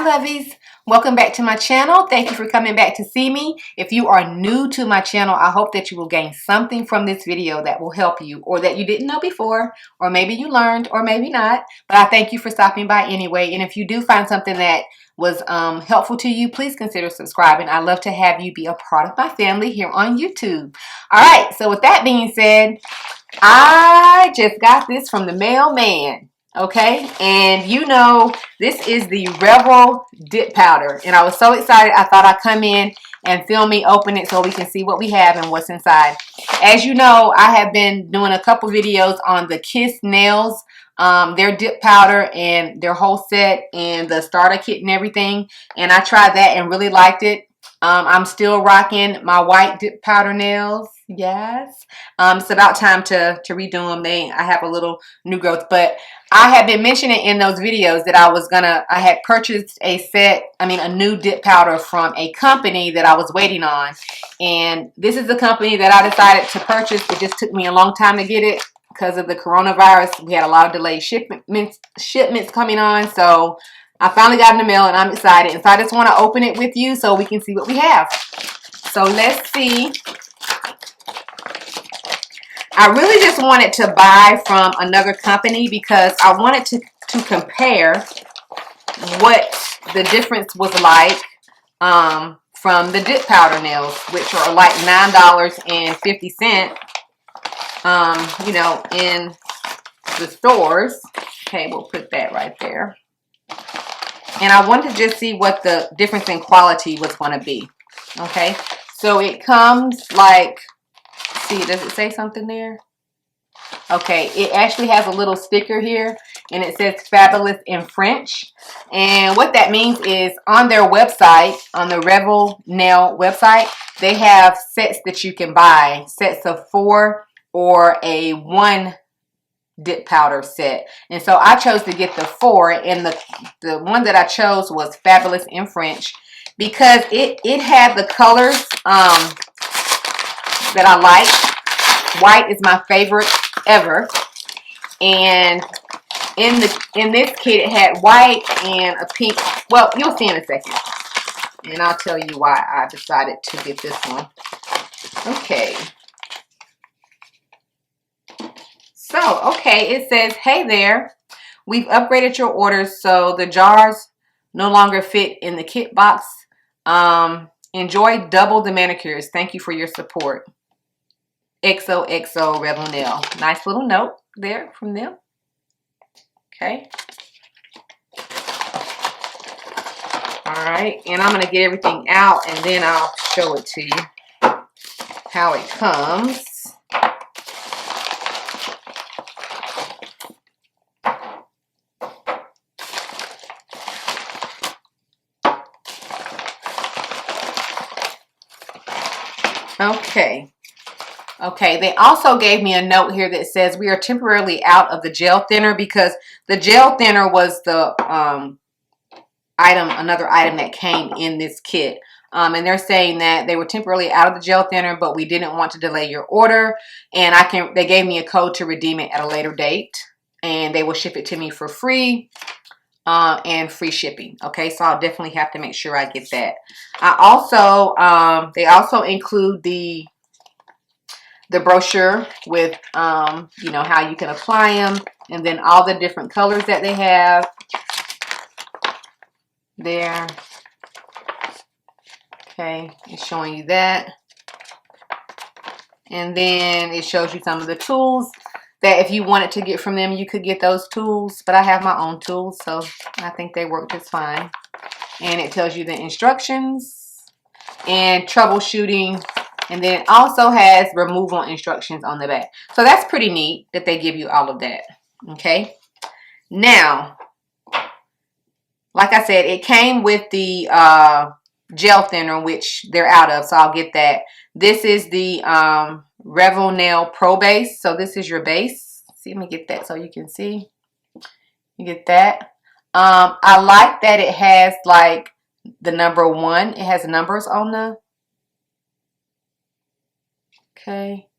lovies, welcome back to my channel. Thank you for coming back to see me. If you are new to my channel, I hope that you will gain something from this video that will help you, or that you didn't know before, or maybe you learned, or maybe not. But I thank you for stopping by anyway. And if you do find something that was helpful to you, please consider subscribing. I love to have you be a part of my family here on YouTube. All right, so with that being said, I just got this from the mailman. Okay, and you know, this is the Revel dip powder, and I was so excited I thought I'd come in and film me open it so we can see what we have and what's inside. As you know, I have been doing a couple videos on the Kiss nails, their dip powder and their whole set and the starter kit and everything, and I tried that and really liked it. I'm still rocking my white dip powder nails. Yes. It's about time to redo them. I have a little new growth, but I had been mentioning in those videos that I had purchased a new dip powder from a company that I was waiting on. And this is the company that I decided to purchase. It just took me a long time to get it because of the coronavirus. We had a lot of delayed shipments coming on. So I finally got in the mail and I'm excited. And so I just want to open it with you so we can see what we have. So let's see. I really just wanted to buy from another company because I wanted to compare what the difference was like from the dip powder nails, which are like $9.50, you know, in the stores. Okay, we'll put that right there. And I wanted to just see what the difference in quality was going to be. Okay, so it comes like, see, does it say something there? Okay, it actually has a little sticker here and it says Fabulous in French. And what that means is on their website, on the Revel Nail website, they have sets that you can buy, sets of 4 or a 1 dip powder set. And so I chose to get the 4, and the one that I chose was Fabulous in French because it had the colors that I like. White is my favorite ever, and in this kit it had white and a pink. Well, you'll see in a second, and I'll tell you why I decided to get this one. Okay. So, okay, it says, hey there, we've upgraded your orders so the jars no longer fit in the kit box. Enjoy double the manicures. Thank you for your support. XOXO Revel Nail. Nice little note there from them. Okay. Alright, and I'm going to get everything out and then I'll show it to you how it comes. Okay. Okay, they also gave me a note here that says we are temporarily out of the gel thinner because the gel thinner was the another item that came in this kit. And they're saying that they were temporarily out of the gel thinner, but we didn't want to delay your order. And they gave me a code to redeem it at a later date. And they will ship it to me for free. And free shipping. Okay, so I'll definitely have to make sure I get that. I also, they also include the brochure with, you know, how you can apply them, and then all the different colors that they have there. Okay, it's showing you that. And then it shows you some of the tools that if you wanted to get from them, you could get those tools. But I have my own tools, so I think they work just fine. And it tells you the instructions and troubleshooting. And then it also has removal instructions on the back. So that's pretty neat that they give you all of that. Okay. Now, like I said, it came with the gel thinner, which they're out of. So I'll get that. This is the Revel Nail Pro Base. So this is your base. See, let me get that so you can see. You get that. I like that it has like the number 1. It has numbers on the. Okay.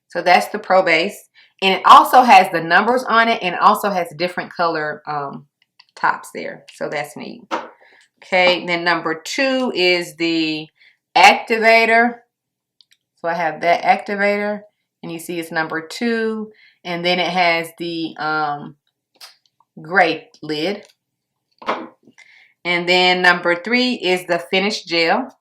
So that's the Pro Base. And it also has the numbers on it, and it also has different color tops there. So that's neat. Okay, then number 2 is the activator. So I have that activator, and you see it's number 2, and then it has the gray lid. And then number 3 is the finished gel.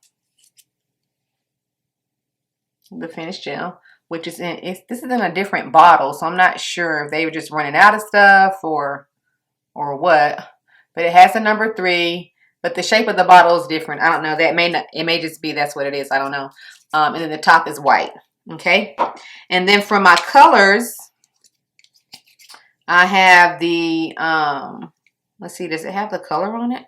The finished gel, which is this is in a different bottle, so I'm not sure if they were just running out of stuff or what. But it has a number 3, but the shape of the bottle is different. I don't know. That may not, it may just be that's what it is. I don't know. And then the top is white. Okay. And then for my colors, I have the let's see, does it have the color on it?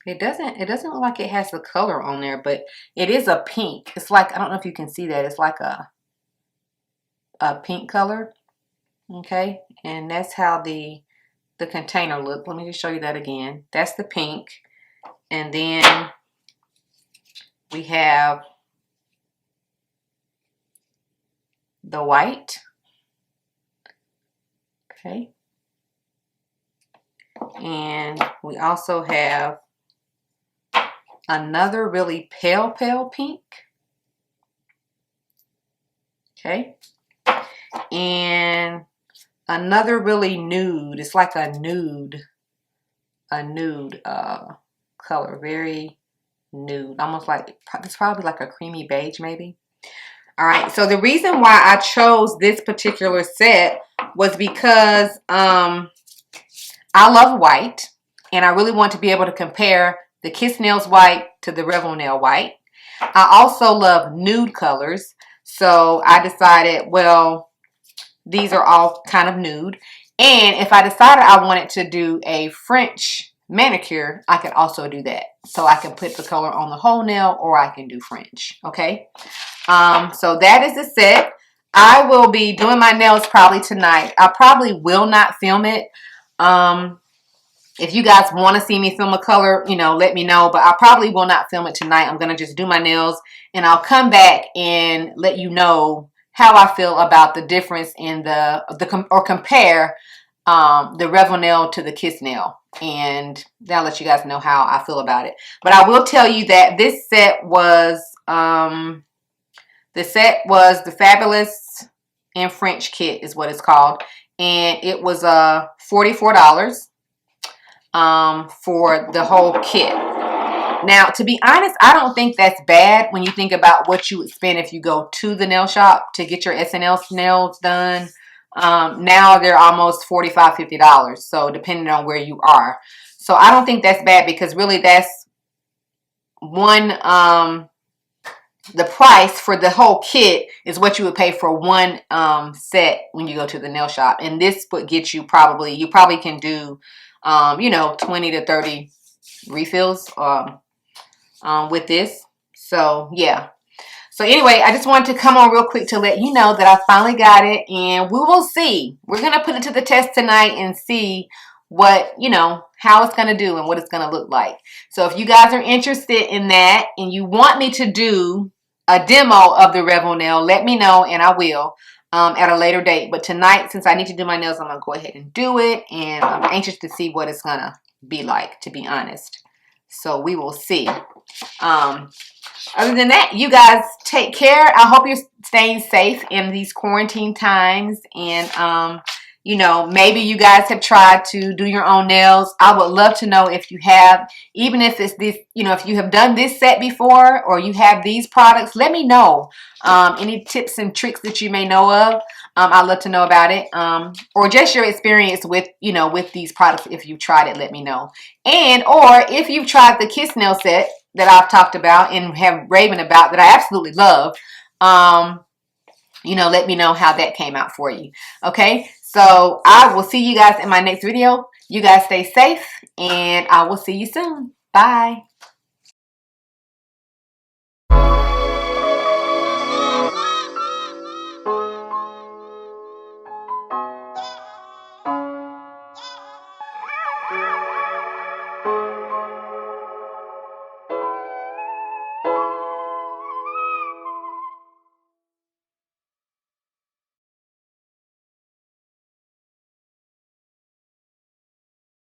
It doesn't look like it has the color on there, but it is a pink. It's like, I don't know if you can see that. It's like a pink color. Okay, and that's how the container look. Let me just show you that again. That's the pink. And then we have the white. Okay. And we also have another really pale pink. Okay. And another really nude. It's like a nude color. Very nude. Almost like, it's probably like a creamy beige maybe. All right. So the reason why I chose this particular set was because I love white. And I really want to be able to compare the Kiss Nails white to the Revel Nail white. I also love nude colors. So I decided, well, these are all kind of nude. And if I decided I wanted to do a French manicure, I could also do that. So I can put the color on the whole nail, or I can do French. Okay. So that is the set. I will be doing my nails probably tonight. I probably will not film it. If you guys want to see me film a color, you know, let me know. But I probably will not film it tonight. I'm going to just do my nails, and I'll come back and let you know how I feel about the difference in compare the Revel Nail to the Kiss Nail. And then I'll let you guys know how I feel about it. But I will tell you that this set was, the Fabulous in French kit is what it's called. And it was $44 for the whole kit. Now, to be honest, I don't think that's bad when you think about what you would spend if you go to the nail shop to get your SNL nails done. Now they're almost $45, $50. So depending on where you are. So I don't think that's bad, because really that's one, the price for the whole kit is what you would pay for one set when you go to the nail shop. And this would get you you probably can do, you know, 20 to 30 refills with this. So yeah. So anyway, I just wanted to come on real quick to let you know that I finally got it, and we will see. We're going to put it to the test tonight and see what, you know, how it's going to do and what it's going to look like. So if you guys are interested in that and you want me to do a demo of the Revel Nail, let me know and I will at a later date. But tonight, since I need to do my nails, I'm going to go ahead and do it, and I'm anxious to see what it's going to be like, to be honest. So we will see. Other than that, you guys take care. I hope you're staying safe in these quarantine times. And, you know, maybe you guys have tried to do your own nails. I would love to know if you have, even if it's this, you know, if you have done this set before or you have these products, let me know. Any tips and tricks that you may know of. I'd love to know about it. Or just your experience with, you know, with these products. If you've tried it, let me know. And, or if you've tried the Kiss Nail set that I've talked about and have raved about, that I absolutely love, you know, let me know how that came out for you. Okay, so I will see you guys in my next video. You guys stay safe, and I will see you soon. Bye.